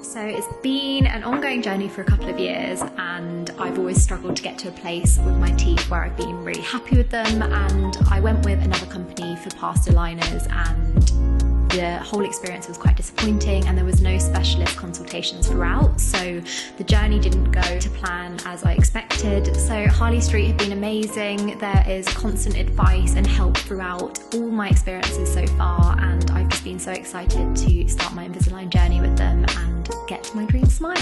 So it's been an ongoing journey for a couple of years, and I've always struggled to get to a place with my teeth where I've been really happy with them, and I went with another company for past aligners, and the whole experience was quite disappointing, and there was no specialist consultations throughout, so the journey didn't go to plan as I expected. So Harley Street have been amazing. There is constant advice and help throughout all my experiences so far, and I've just been so excited to start my Invisalign journey with them and get to my dream smile.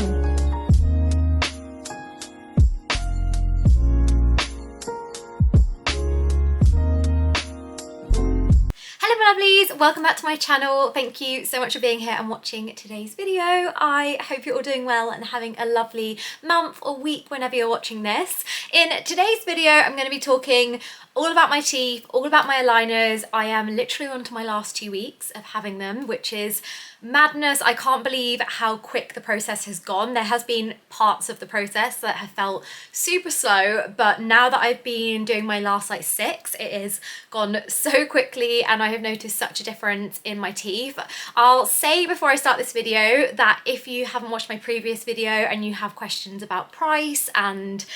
Hello my lovelies, welcome back to my channel. Thank you so much for being here and watching today's video. I hope you're all doing well and having a lovely month or week whenever you're watching this. In today's video, I'm going to be talking all about my teeth, all about my aligners. I am literally on to my last 2 weeks of having them, which is madness. I can't believe how quick the process has gone. There has been parts of the process that have felt super slow, but now that I've been doing my last like 6, it has gone so quickly and I have noticed such a difference in my teeth. I'll say before I start this video that if you haven't watched my previous video and you have questions about price and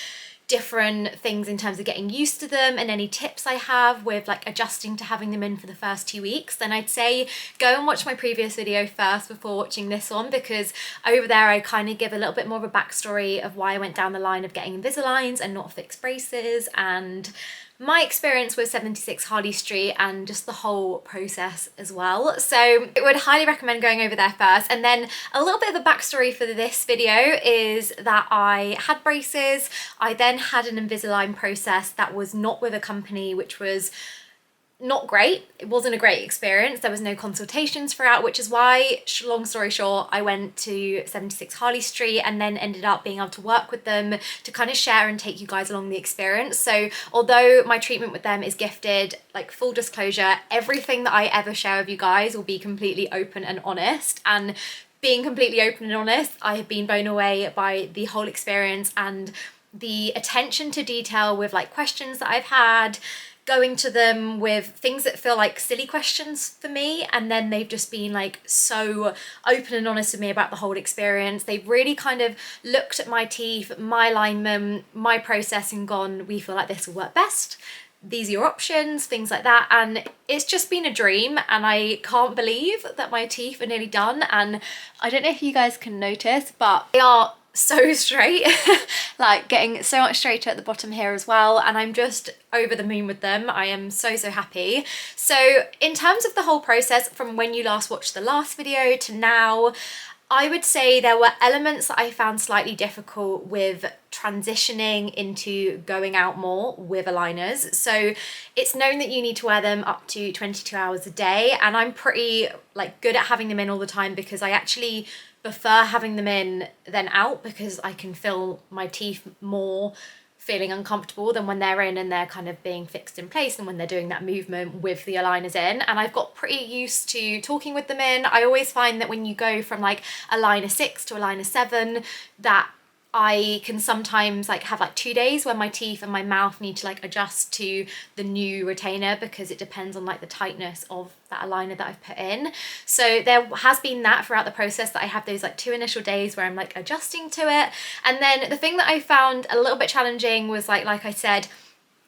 different things in terms of getting used to them and any tips I have with like adjusting to having them in for the first 2 weeks, then I'd say go and watch my previous video first before watching this one, because over there I kind of give a little bit more of a backstory of why I went down the line of getting Invisaligns and not fixed braces, and my experience with 76 Harley Street and just the whole process as well. So I would highly recommend going over there first. And then a little bit of a backstory for this video is that I had braces. I then had an Invisalign process that was not with a company, which was not great. It wasn't a great experience. There was no consultations throughout, which is why, long story short, I went to 76 Harley Street and then ended up being able to work with them to kind of share and take you guys along the experience. So although my treatment with them is gifted, like full disclosure, everything that I ever share with you guys will be completely open and honest. And being completely open and honest, I have been blown away by the whole experience and the attention to detail with like questions that I've had, going to them with things that feel like silly questions for me, and then they've just been like so open and honest with me about the whole experience. They've really kind of looked at my teeth, my alignment, my process and gone, we feel like this will work best, these are your options, things like that. And it's just been a dream, and I can't believe that my teeth are nearly done. And I don't know if you guys can notice, but they are so straight, like getting so much straighter at the bottom here as well, and I'm just over the moon with them. I am so happy. So in terms of the whole process from when you last watched the last video to now, I would say there were elements that I found slightly difficult with transitioning into going out more with aligners. So it's known that you need to wear them up to 22 hours a day, and I'm pretty like good at having them in all the time because I actually prefer having them in than out, because I can feel my teeth more feeling uncomfortable than when they're in and they're kind of being fixed in place and when they're doing that movement with the aligners in. And I've got pretty used to talking with them in. I always find that when you go from like aligner 6 to aligner 7, that I can sometimes like have like 2 days where my teeth and my mouth need to like adjust to the new retainer, because it depends on like the tightness of that aligner that I've put in. So there has been that throughout the process, that I have those like 2 initial days where I'm like adjusting to it. And then the thing that I found a little bit challenging was like I said,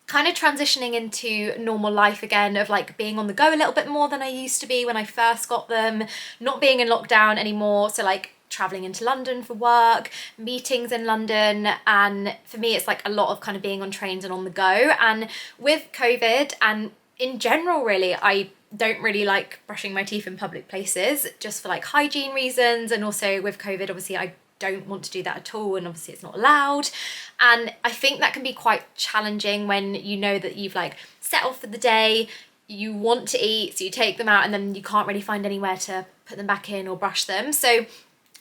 kind of transitioning into normal life again, of like being on the go a little bit more than I used to be when I first got them, not being in lockdown anymore. So like traveling into London for work, meetings in London, and for me it's like a lot of kind of being on trains and on the go. And with COVID and in general really, I don't really like brushing my teeth in public places, just for like hygiene reasons, and also with COVID obviously I don't want to do that at all, and obviously it's not allowed. And I think that can be quite challenging when you know that you've like set off for the day, you want to eat, so you take them out and then you can't really find anywhere to put them back in or brush them. So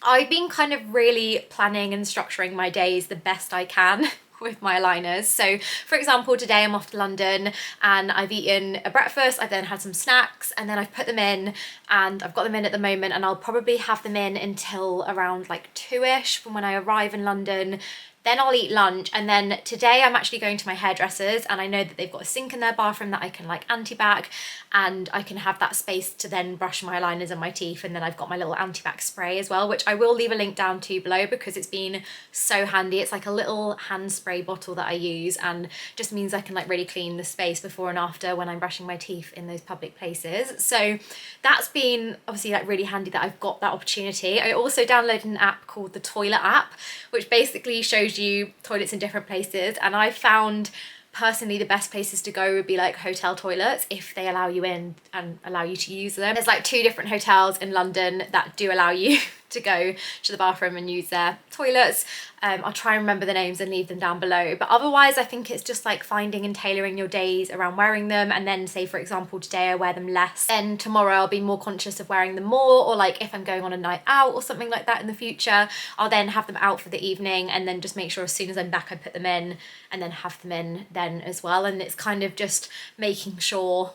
I've been kind of really planning and structuring my days the best I can with my aligners. So for example, today I'm off to London and I've eaten a breakfast, I've then had some snacks, and then I've put them in, and I've got them in at the moment, and I'll probably have them in until around like 2ish from when I arrive in London then I'll eat lunch, and then today I'm actually going to my hairdressers, and I know that they've got a sink in their bathroom that I can like anti-bac, and I can have that space to then brush my eyeliners and my teeth, and then I've got my little anti-bac spray as well, which I will leave a link down to below because it's been so handy. It's like a little hand spray bottle that I use, and just means I can like really clean the space before and after when I'm brushing my teeth in those public places. So that's been obviously like really handy that I've got that opportunity. I also downloaded an app called the Toilet app, which basically shows you toilets in different places, and I found personally the best places to go would be like hotel toilets if they allow you in and allow you to use them. There's like 2 different hotels in London that do allow you to go to the bathroom and use their toilets. I'll try and remember the names and leave them down below, but otherwise I think it's just like finding and tailoring your days around wearing them, and then say for example today I wear them less, then tomorrow I'll be more conscious of wearing them more, or like if I'm going on a night out or something like that in the future, I'll then have them out for the evening and then just make sure as soon as I'm back I put them in and then have them in then as well. And it's kind of just making sure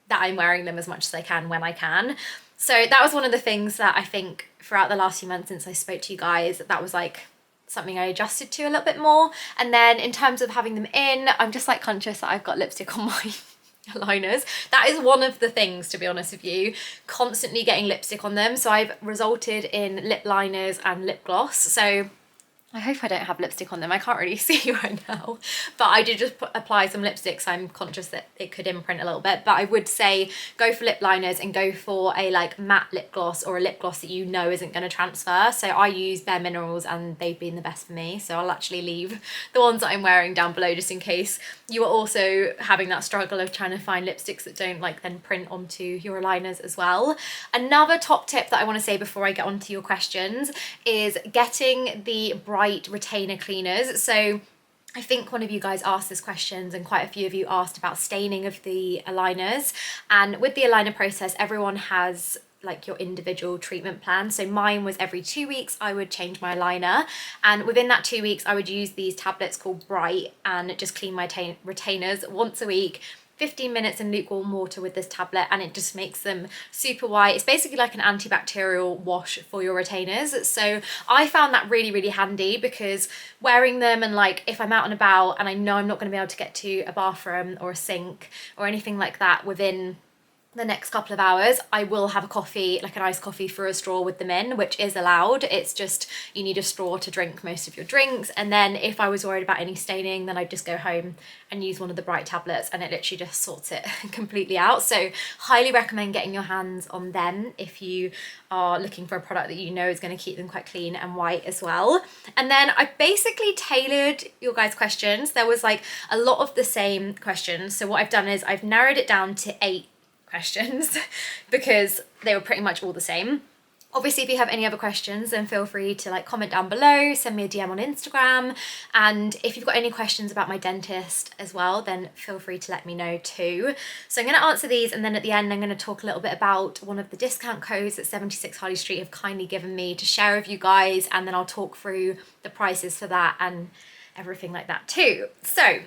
that I'm wearing them as much as I can when I can. So that was one of the things that I think throughout the last few months since I spoke to you guys, that was like something I adjusted to a little bit more. And then in terms of having them in, I'm just like conscious that I've got lipstick on my aligners. That is one of the things, to be honest with you, constantly getting lipstick on them. So I've resulted in lip liners and lip gloss. So I hope I don't have lipstick on them. I can't really see right now, but I did just apply some lipstick, so I'm conscious that it could imprint a little bit. But I would say go for lip liners and go for a like matte lip gloss or a lip gloss that you know isn't going to transfer. So I use Bare Minerals and they've been the best for me. So I'll actually leave the ones that I'm wearing down below just in case you are also having that struggle of trying to find lipsticks that don't like then print onto your aligners as well. Another top tip that I want to say before I get onto your questions is getting the bright retainer cleaners. So I think one of you guys asked this questions, and quite a few of you asked about staining of the aligners. And with the aligner process, everyone has like your individual treatment plan. So mine was every 2 weeks I would change my liner, and within that 2 weeks I would use these tablets called Bright and just clean my retainers once a week, 15 minutes in lukewarm water with this tablet, and it just makes them super white. It's basically like an antibacterial wash for your retainers. So I found that really, really handy because wearing them, and like if I'm out and about and I know I'm not going to be able to get to a bathroom or a sink or anything like that within the next couple of hours, I will have a coffee, like an iced coffee through a straw with them in, which is allowed. It's just you need a straw to drink most of your drinks. And then if I was worried about any staining, then I'd just go home and use one of the Bright tablets, and it literally just sorts it completely out. So highly recommend getting your hands on them if you are looking for a product that you know is going to keep them quite clean and white as well. And then I basically tailored your guys' questions. There was like a lot of the same questions. So what I've done is I've narrowed it down to 8 questions because they were pretty much all the same. Obviously, if you have any other questions, then feel free to like comment down below, send me a DM on Instagram. And if you've got any questions about my dentist as well, then feel free to let me know too. So I'm going to answer these, and then at the end, I'm going to talk a little bit about one of the discount codes that 76 Harley Street have kindly given me to share with you guys. And then I'll talk through the prices for that and everything like that too. So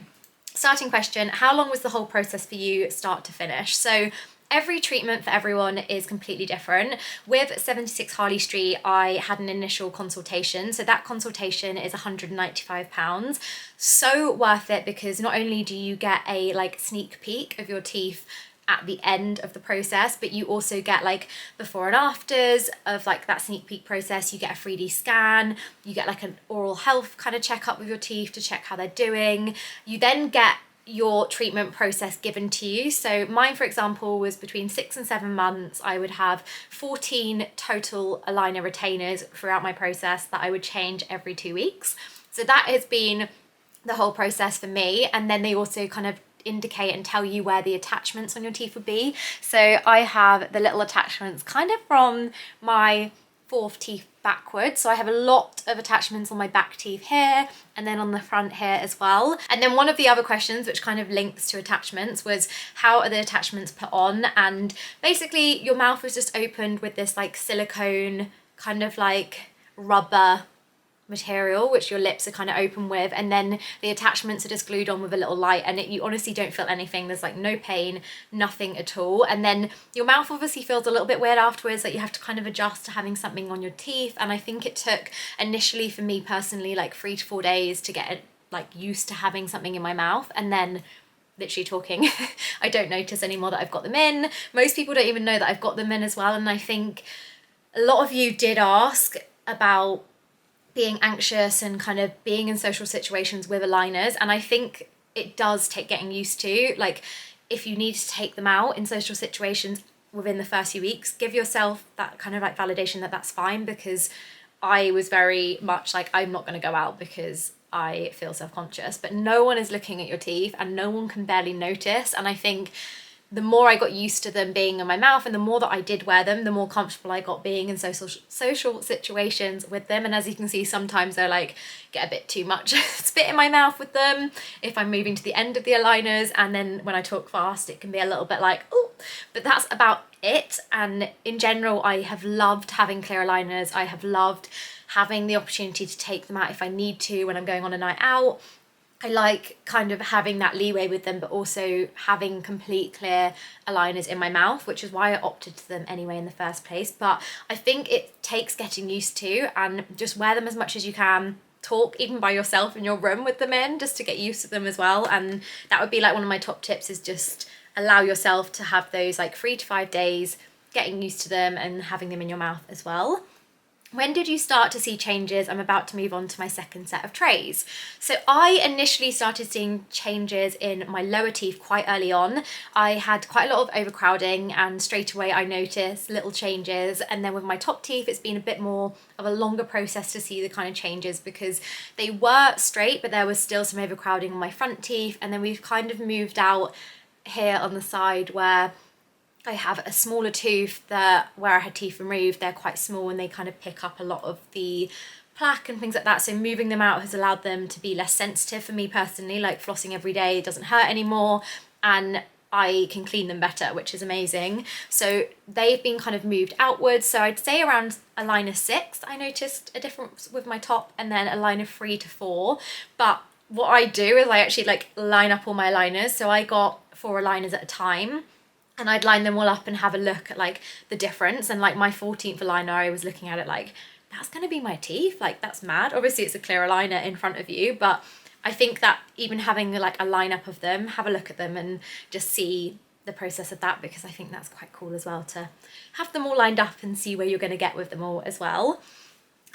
starting question, how long was the whole process for you start to finish? So every treatment for everyone is completely different. With 76 Harley Street, I had an initial consultation. So that consultation is £195. So worth it, because not only do you get a like sneak peek of your teeth at the end of the process, but you also get like before and afters of like that sneak peek process. You get a 3D scan, you get like an oral health kind of checkup with your teeth to check how they're doing. You then get your treatment process given to you. So mine, for example, was between 6 and 7 months. I would have 14 total aligner retainers throughout my process that I would change every 2 weeks. So that has been the whole process for me. And then they also kind of indicate and tell you where the attachments on your teeth would be. So I have the little attachments kind of from my 4th teeth backwards. So I have a lot of attachments on my back teeth here and then on the front here as well. And then one of the other questions which kind of links to attachments was, how are the attachments put on? And basically your mouth was just opened with this like silicone kind of like rubber material which your lips are kind of open with, and then the attachments are just glued on with a little light, and you honestly don't feel anything. There's like no pain, nothing at all. And then your mouth obviously feels a little bit weird afterwards, that you have to kind of adjust to having something on your teeth. And I think it took initially for me personally like 3 to 4 days to get like used to having something in my mouth, and then literally talking I don't notice anymore that I've got them in. Most people don't even know that I've got them in as well. And I think a lot of you did ask about being anxious and kind of being in social situations with aligners, and I think it does take getting used to. Like, if you need to take them out in social situations within the first few weeks, give yourself that kind of like validation that that's fine, because I was very much like, I'm not going to go out because I feel self-conscious. But no one is looking at your teeth and no one can barely notice. And I think the more I got used to them being in my mouth, and the more that I did wear them, the more comfortable I got being in social situations with them. And as you can see, sometimes they're like, get a bit too much spit in my mouth with them if I'm moving to the end of the aligners, and then when I talk fast it can be a little bit like, oh, but that's about it. And in general, I have loved having clear aligners. I have loved having the opportunity to take them out if I need to when I'm going on a night out. I like kind of having that leeway with them, but also having complete clear aligners in my mouth, which is why I opted to them anyway in the first place. But I think it takes getting used to, and just wear them as much as you can. Talk even by yourself in your room with them in, just to get used to them as well. And that would be like one of my top tips, is just allow yourself to have those like 3 to 5 days getting used to them and having them in your mouth as well. When did you start to see changes? I'm about to move on to my second set of trays. So I initially started seeing changes in my lower teeth quite early on. I had quite a lot of overcrowding, and straight away I noticed little changes. And then with my top teeth, it's been a bit more of a longer process to see the kind of changes, because they were straight, but there was still some overcrowding on my front teeth. And then we've kind of moved out here on the side where I have a smaller tooth, that where I had teeth removed, they're quite small and they kind of pick up a lot of the plaque and things like that. So moving them out has allowed them to be less sensitive for me personally. Like, flossing every day doesn't hurt anymore, and I can clean them better, which is amazing. So they've been kind of moved outwards. So I'd say around aligner 6 I noticed a difference with my top, and then aligner 3 to 4. But what I do is I actually like line up all my aligners. So I got 4 aligners at a time, and I'd line them all up and have a look at like the difference. And like my 14th aligner, I was looking at it like, that's gonna be my teeth, like that's mad. Obviously it's a clear aligner in front of you, but I think that even having like a lineup of them, have a look at them and just see the process of that, because I think that's quite cool as well, to have them all lined up and see where you're gonna get with them all as well.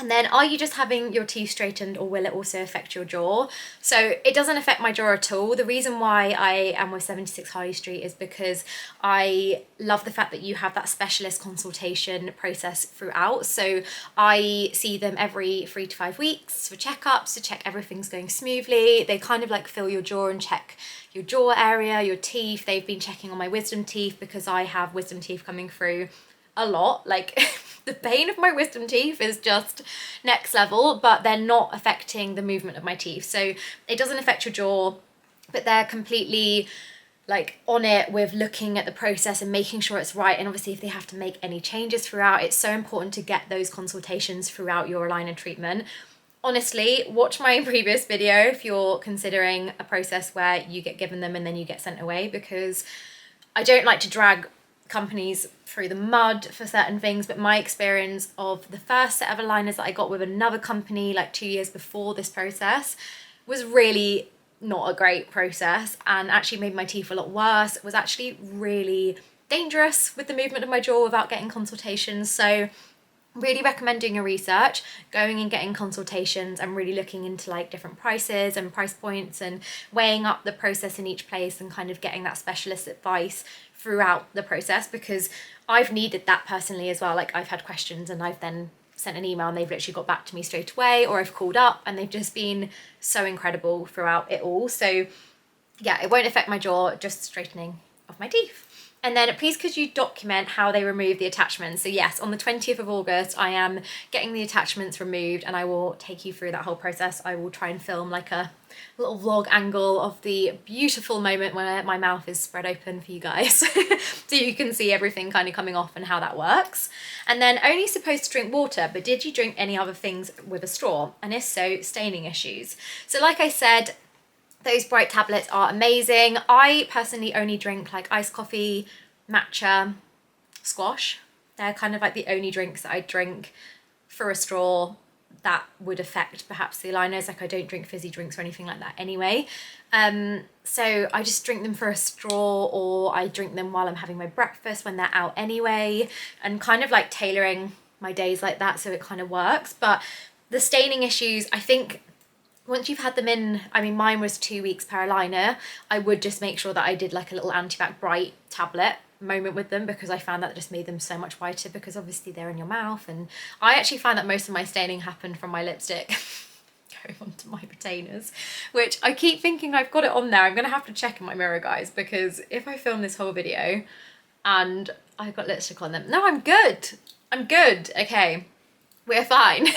And then, are you just having your teeth straightened, or will it also affect your jaw? So it doesn't affect my jaw at all. The reason why I am with 76 Harley Street is because I love the fact that you have that specialist consultation process throughout. So I see them every 3 to 5 weeks for checkups, to check everything's going smoothly. They kind of like fill your jaw and check your jaw area, your teeth. They've been checking on my wisdom teeth, because I have wisdom teeth coming through a lot. Like the pain of my wisdom teeth is just next level, but they're not affecting the movement of my teeth. So it doesn't affect your jaw, but they're completely like on it with looking at the process and making sure it's right. And obviously if they have to make any changes throughout, it's so important to get those consultations throughout your aligner treatment. Honestly, watch my previous video if you're considering a process where you get given them and then you get sent away, because I don't like to drag companies through the mud for certain things, but my experience of the first set of aligners that I got with another company like 2 years before this process was really not a great process, and actually made my teeth a lot worse. It was actually really dangerous with the movement of my jaw without getting consultations. So really recommend doing your research, going and getting consultations, and really looking into like different prices and price points, and weighing up the process in each place, and kind of getting that specialist advice throughout the process, because I've needed that personally as well. Like, I've had questions and I've then sent an email and they've literally got back to me straight away, or I've called up, and they've just been so incredible throughout it all. So yeah, it won't affect my jaw, just straightening of my teeth. And then please could you document how they remove the attachments. So yes, on the 20th of August, I am getting the attachments removed, and I will take you through that whole process. I will try and film like a little vlog angle of the beautiful moment where my mouth is spread open for you guys. So you can see everything kind of coming off and how that works. And then only supposed to drink water, but did you drink any other things with a straw? And if so, staining issues. So like I said, those bright tablets are amazing. I personally only drink like iced coffee, matcha, squash. They're kind of like the only drinks that I drink for a straw that would affect perhaps the aligners. Like I don't drink fizzy drinks or anything like that anyway. So I just drink them for a straw, or I drink them while I'm having my breakfast when they're out anyway, and kind of like tailoring my days like that so it kind of works. But the staining issues, I think once you've had them in, I mean, mine was 2 weeks per aligner, I would just make sure that I did like a little anti-bac bright tablet moment with them, because I found that just made them so much whiter, because obviously they're in your mouth. And I actually found that most of my staining happened from my lipstick going onto my retainers, which I keep thinking I've got it on there. I'm gonna have to check in my mirror, guys, because if I film this whole video and I've got lipstick on them, no, I'm good. I'm good, okay, we're fine.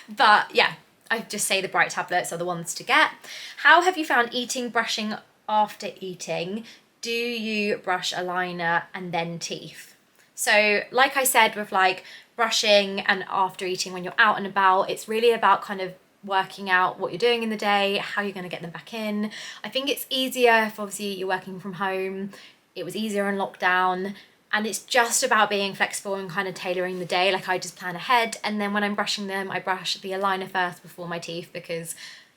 But yeah, I just say the bright tablets are the ones to get. How have you found eating, brushing after eating? Do you brush a liner and then teeth? So like I said, with like brushing and after eating when you're out and about, it's really about kind of working out what you're doing in the day, how you're going to get them back in. I think it's easier if obviously you're working from home. It was easier in lockdown. And it's just about being flexible and kind of tailoring the day. Like I just plan ahead, and then when I'm brushing them, I brush the aligner first before my teeth, because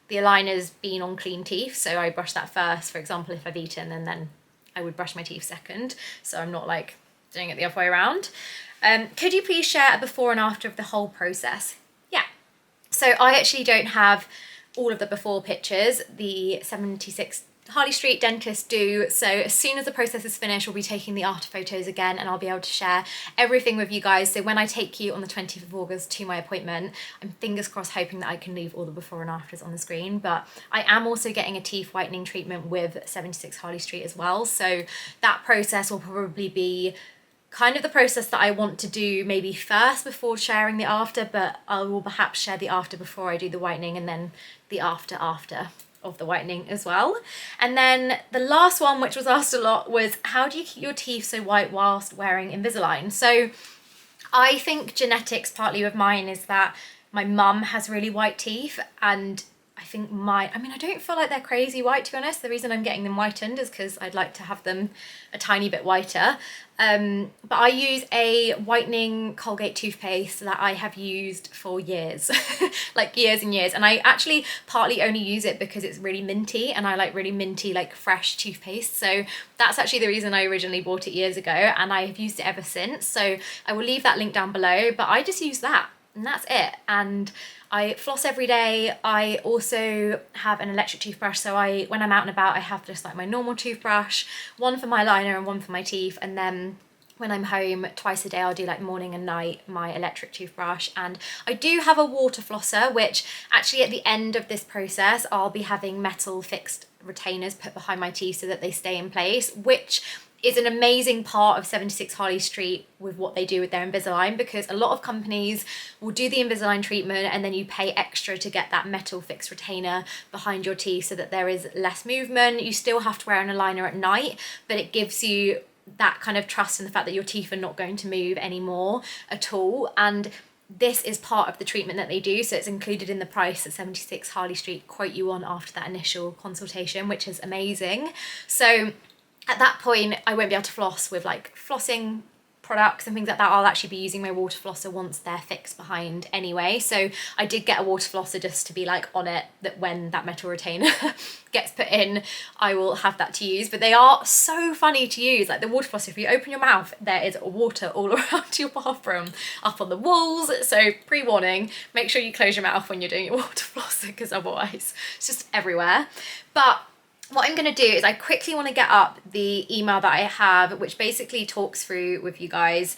the aligner's been on clean teeth, so I brush that first, for example, if I've eaten, and then I would brush my teeth second, so I'm not like doing it the other way around. Could you please share a before and after of the whole process? Yeah, so I actually don't have all of the before pictures. The 76 Harley Street dentists do, so as soon as the process is finished, we'll be taking the after photos again, and I'll be able to share everything with you guys. So when I take you on the 20th of August to my appointment, I'm fingers crossed hoping that I can leave all the before and afters on the screen. But I am also getting a teeth whitening treatment with 76 Harley Street as well, so that process will probably be kind of the process that I want to do maybe first before sharing the after, but I will perhaps share the after before I do the whitening, and then the after of the whitening as well. And then the last one, which was asked a lot, was how do you keep your teeth so white whilst wearing Invisalign? So I think genetics partly with mine is that my mum has really white teeth, and I think I don't feel like they're crazy white, to be honest. The reason I'm getting them whitened is because I'd like to have them a tiny bit whiter. But I use a whitening Colgate toothpaste that I have used for years, like years and years. And I actually partly only use it because it's really minty, and I like really minty, like fresh toothpaste. So that's actually the reason I originally bought it years ago, and I have used it ever since. So I will leave that link down below, but I just use that, and that's it. And I floss every day. I also have an electric toothbrush, so when I'm out and about, I have just like my normal toothbrush, one for my liner and one for my teeth, and then when I'm home twice a day, I'll do like morning and night my electric toothbrush. And I do have a water flosser, which actually at the end of this process, I'll be having metal fixed retainers put behind my teeth so that they stay in place, which is an amazing part of 76 Harley Street with what they do with their Invisalign, because a lot of companies will do the Invisalign treatment and then you pay extra to get that metal fixed retainer behind your teeth so that there is less movement. You still have to wear an aligner at night, but it gives you that kind of trust in the fact that your teeth are not going to move anymore at all. And this is part of the treatment that they do, so it's included in the price that 76 Harley Street quote you on after that initial consultation, which is amazing. So at that point, I won't be able to floss with like flossing products and things like that. I'll actually be using my water flosser once they're fixed behind anyway. So I did get a water flosser just to be like on it, that when that metal retainer gets put in, I will have that to use. But they are so funny to use. Like the water flosser, if you open your mouth, there is water all around your bathroom, up on the walls. So pre-warning, make sure you close your mouth when you're doing your water flosser, because otherwise it's just everywhere. But what I'm going to do is I quickly want to get up the email that I have, which basically talks through with you guys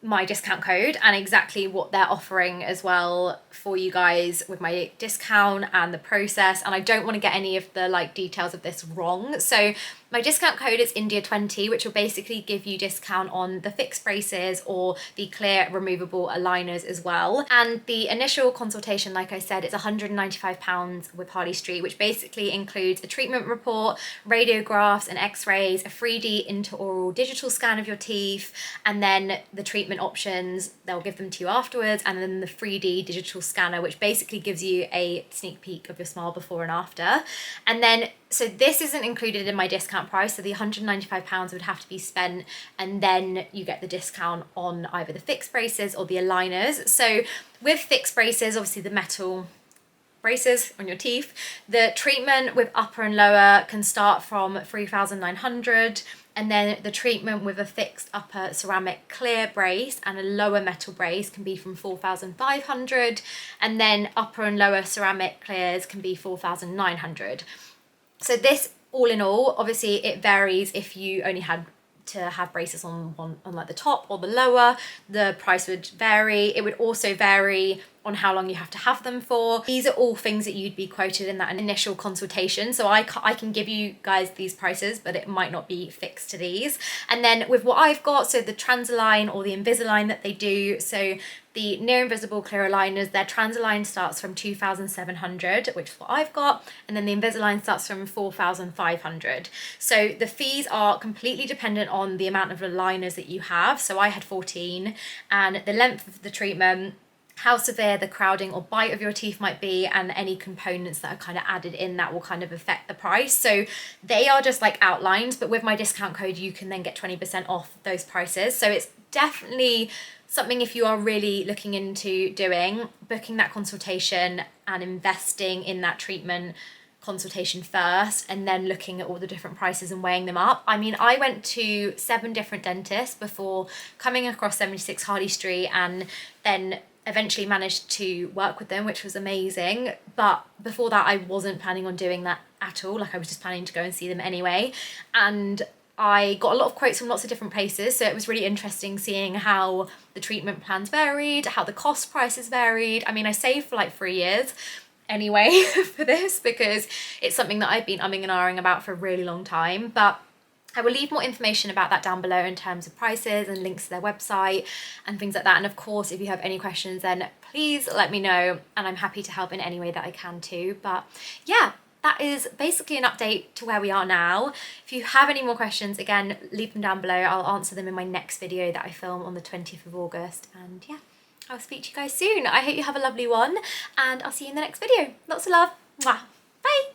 my discount code and exactly what they're offering as well for you guys with my discount and the process. And I don't want to get any of the like details of this wrong. So My discount code is India20, which will basically give you discount on the fixed braces or the clear removable aligners as well. And the initial consultation, like I said, is £195 with Harley Street, which basically includes a treatment report, radiographs and x-rays, a 3D intra-oral digital scan of your teeth, and then the treatment options, they'll give them to you afterwards, and then the 3D digital scanner, which basically gives you a sneak peek of your smile before and after. And then, so this isn't included in my discount price, so the £195 would have to be spent, and then you get the discount on either the fixed braces or the aligners. So with fixed braces, obviously the metal braces on your teeth, the treatment with upper and lower can start from 3,900, and then the treatment with a fixed upper ceramic clear brace and a lower metal brace can be from 4,500, and then upper and lower ceramic clears can be 4,900. So this, all in all, obviously it varies. If you only had to have braces on like the top or the lower, the price would vary. It would also vary on how long you have to have them for. These are all things that you'd be quoted in that initial consultation. So I can give you guys these prices, but it might not be fixed to these. And then with what I've got, so the Transalign or the Invisalign that they do, so the near invisible clear aligners, their Transalign starts from 2,700, which is what I've got, and then the Invisalign starts from 4,500. So the fees are completely dependent on the amount of aligners that you have. So I had 14, and the length of the treatment, how severe the crowding or bite of your teeth might be, and any components that are kind of added in that will kind of affect the price. So they are just like outlines, but with my discount code you can then get 20% off those prices. So it's definitely something, if you are really looking into doing, booking that consultation and investing in that treatment consultation first, and then looking at all the different prices and weighing them up. I mean, I went to 7 different dentists before coming across 76 Harley Street, and then eventually managed to work with them, which was amazing. But before that, I wasn't planning on doing that at all. Like, I was just planning to go and see them anyway. And I got a lot of quotes from lots of different places, so it was really interesting seeing how the treatment plans varied, how the cost prices varied. I mean, I saved for like 3 years anyway for this, because it's something that I've been umming and ahhing about for a really long time. But I will leave more information about that down below in terms of prices and links to their website and things like that. And of course, if you have any questions, then please let me know, and I'm happy to help in any way that I can too. But yeah, that is basically an update to where we are now. If you have any more questions, again, leave them down below. I'll answer them in my next video that I film on the 20th of August. And yeah, I'll speak to you guys soon. I hope you have a lovely one, and I'll see you in the next video. Lots of love. Mwah.